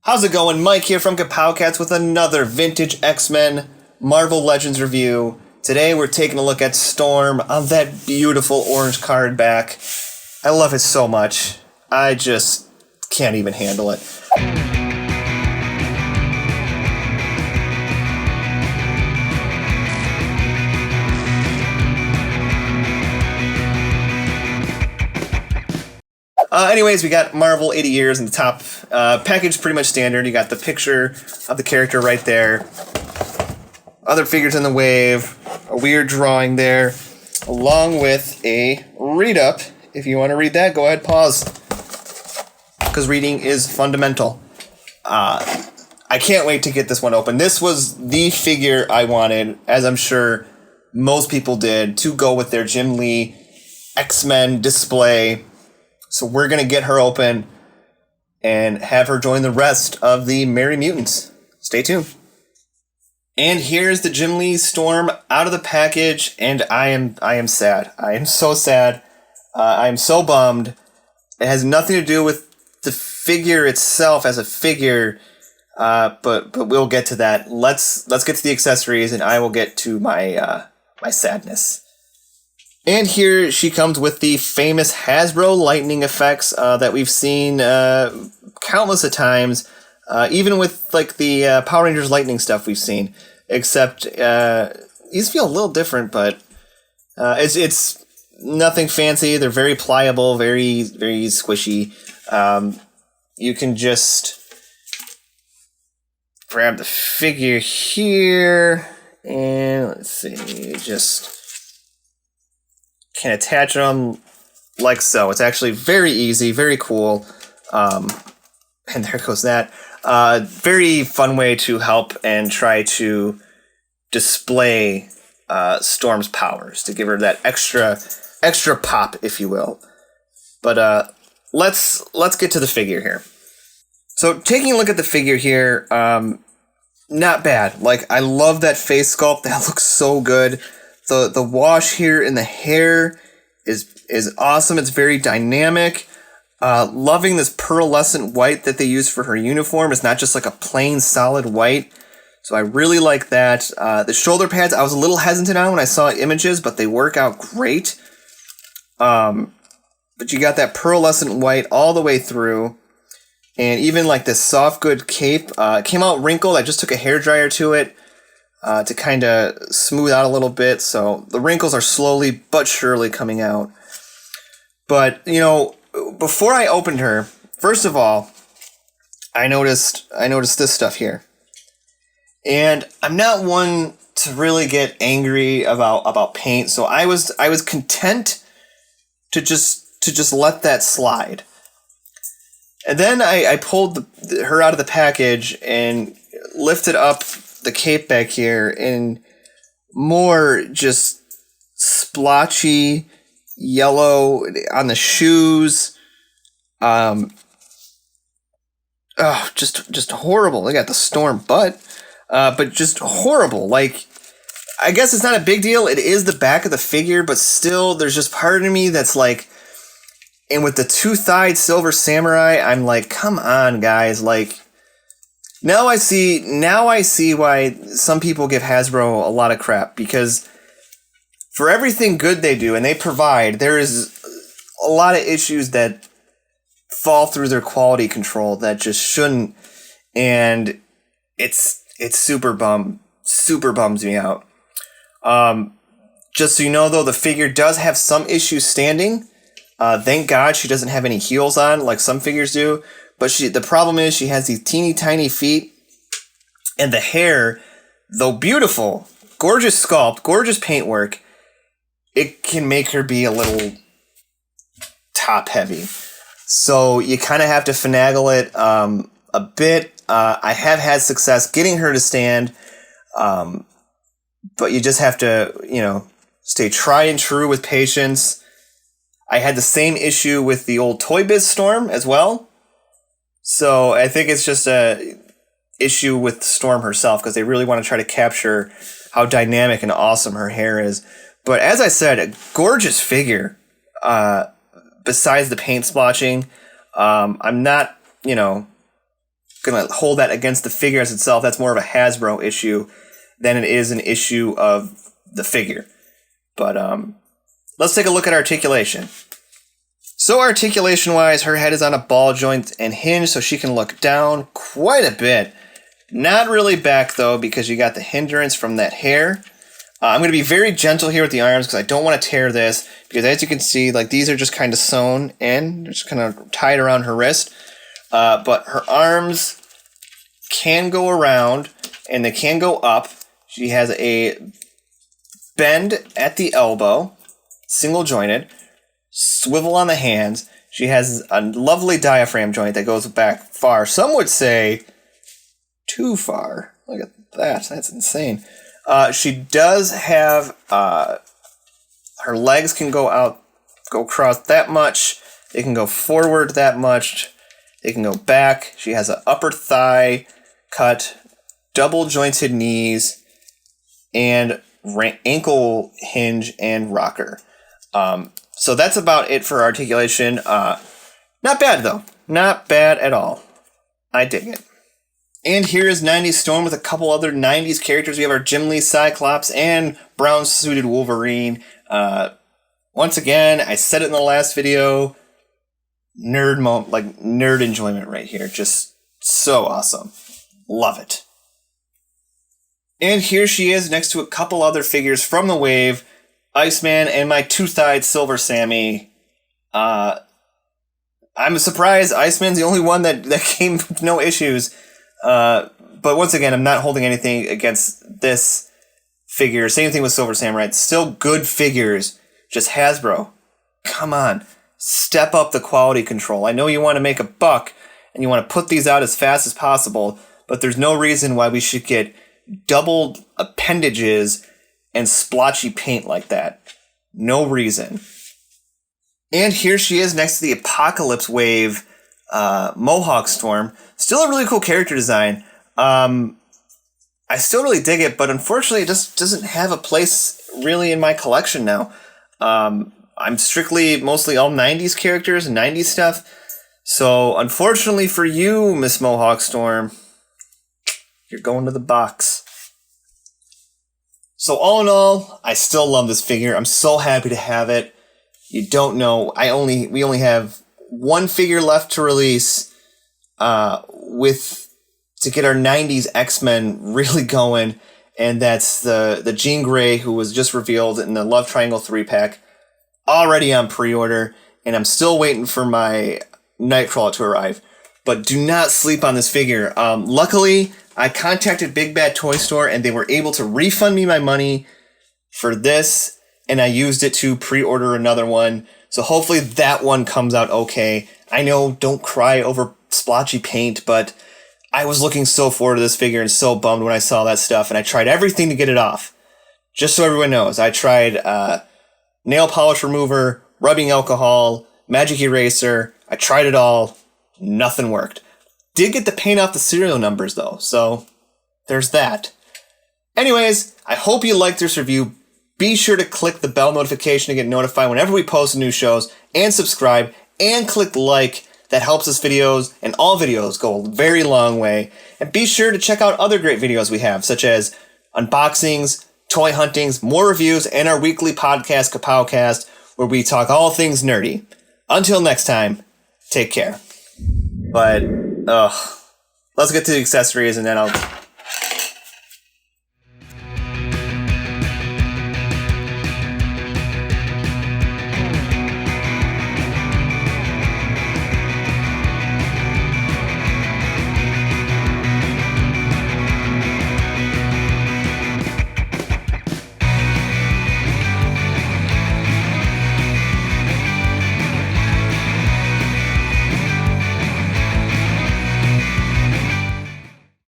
How's it going? Mike here from Kapowcast with another Vintage X-Men Marvel Legends review. Today we're taking a look at Storm on that beautiful orange card back. I love it so much. I just can't even handle it. Anyways, we got Marvel 80 Years in the top. Package pretty much standard. You got the picture of the character right there. Other figures in the wave. A weird drawing there. Along with a read-up. If you want to read that, go ahead, pause. Because reading is fundamental. I can't wait to get this one open. This was the figure I wanted, as I'm sure most people did, to go with their Jim Lee X-Men display. So we're going to get her open and have her join the rest of the Merry Mutants. Stay tuned. And here's the Jim Lee Storm out of the package, and I am sad. I am so sad. I am so bummed. It has nothing to do with the figure itself as a figure, but we'll get to that. Let's get to the accessories, and I will get to my sadness. And here she comes with the famous Hasbro lightning effects that we've seen countless of times, even with like the Power Rangers lightning stuff we've seen. Except these feel a little different, but it's nothing fancy. They're very pliable, very squishy. You can just grab the figure here, and let's see, just can attach them like so. It's actually very easy, very cool. And there goes that. Very fun way to help and try to display Storm's powers, to give her that extra pop, if you will. But let's get to the figure here. So taking a look at the figure here, not bad. Like, I love that face sculpt. That looks so good. The wash here in the hair is awesome. It's very dynamic. Loving this pearlescent white that they use for her uniform. It's not just like a plain solid white. So I really like that. The shoulder pads, I was a little hesitant on when I saw images, but they work out great. But you got that pearlescent white all the way through. And even like this soft good cape came out wrinkled. I just took a hairdryer to it to kind of smooth out a little bit. So the wrinkles are slowly but surely coming out. But, you know, before I opened her, first of all, I noticed this stuff here. And I'm not one to really get angry about paint, so I was content to just let that slide. And then I pulled her out of the package and lifted up the cape back here, and more just splotchy yellow on the shoes. Just horrible. Look at the Storm butt. But just horrible. Like, I guess it's not a big deal. It is the back of the figure, but still, there's just part of me that's like, and with the two-thighed Silver Samurai, I'm like, come on, guys. Like, now I see why some people give Hasbro a lot of crap, because for everything good they do and they provide, there is a lot of issues that fall through their quality control that just shouldn't, and it's super bums me out. Just so you know, though, the figure does have some issues standing. Thank God she doesn't have any heels on like some figures do. But the problem is she has these teeny tiny feet, and the hair, though beautiful, gorgeous sculpt, gorgeous paintwork, it can make her be a little top heavy. So you kind of have to finagle it a bit. I have had success getting her to stand, but you just have to, stay tried and true with patience. I had the same issue with the old Toy Biz Storm as well. So I think it's just a issue with Storm herself, because they really want to try to capture how dynamic and awesome her hair is. But as I said, a gorgeous figure. Besides the paint splotching, I'm not, going to hold that against the figure as itself. That's more of a Hasbro issue than it is an issue of the figure. But let's take a look at articulation. So articulation-wise, her head is on a ball joint and hinge, so she can look down quite a bit. Not really back, though, because you got the hindrance from that hair. I'm going to be very gentle here with the arms because I don't want to tear this. Because as you can see, like these are just kind of sewn in. They're just kind of tied around her wrist. But her arms can go around and they can go up. She has a bend at the elbow, single jointed, swivel on the hands. She has a lovely diaphragm joint that goes back far. Some would say too far. Look at that. That's insane. She does have her legs can go out, go across that much. They can go forward that much. They can go back. She has an upper thigh cut, double jointed knees, and ankle hinge and rocker. So that's about it for articulation. Not bad, though. Not bad at all. I dig it. And here is 90s Storm with a couple other 90s characters. We have our Jim Lee Cyclops and brown-suited Wolverine. Once again, I said it in the last video, nerd enjoyment right here. Just so awesome. Love it. And here she is next to a couple other figures from the wave. Iceman and my two-thighed Silver Sammy. I'm surprised Iceman's the only one that came with no issues. But once again, I'm not holding anything against this figure. Same thing with Silver Samurai. Still good figures. Just Hasbro. Come on. Step up the quality control. I know you want to make a buck and you want to put these out as fast as possible, but there's no reason why we should get doubled appendages and splotchy paint like that. No reason. And here she is next to the Apocalypse Wave Mohawk Storm. Still a really cool character design. I still really dig it, but unfortunately it just doesn't have a place really in my collection now. I'm strictly mostly all 90s characters and 90s stuff. So unfortunately for you, Miss Mohawk Storm, you're going to the box. So all in all, I still love this figure. I'm so happy to have it. You don't know, we only have one figure left to release to get our 90s X-Men really going, and that's the Jean Grey, who was just revealed in the Love Triangle 3-pack, already on pre-order, and I'm still waiting for my Nightcrawler to arrive. But do not sleep on this figure. Luckily, I contacted Big Bad Toy Store, and they were able to refund me my money for this, and I used it to pre-order another one. So hopefully that one comes out okay. I know, don't cry over splotchy paint, but I was looking so forward to this figure and so bummed when I saw that stuff, and I tried everything to get it off. Just so everyone knows, I tried nail polish remover, rubbing alcohol, magic eraser. I tried it all. Nothing worked. Did get the paint off the serial numbers, though, so there's that. Anyways, I hope you liked this review. Be sure to click the bell notification to get notified whenever we post new shows, and subscribe, and click like. That helps us videos, and all videos go a very long way. And be sure to check out other great videos we have, such as unboxings, toy huntings, more reviews, and our weekly podcast, Kapowcast, where we talk all things nerdy. Until next time, take care. But, let's get to the accessories, and then I'll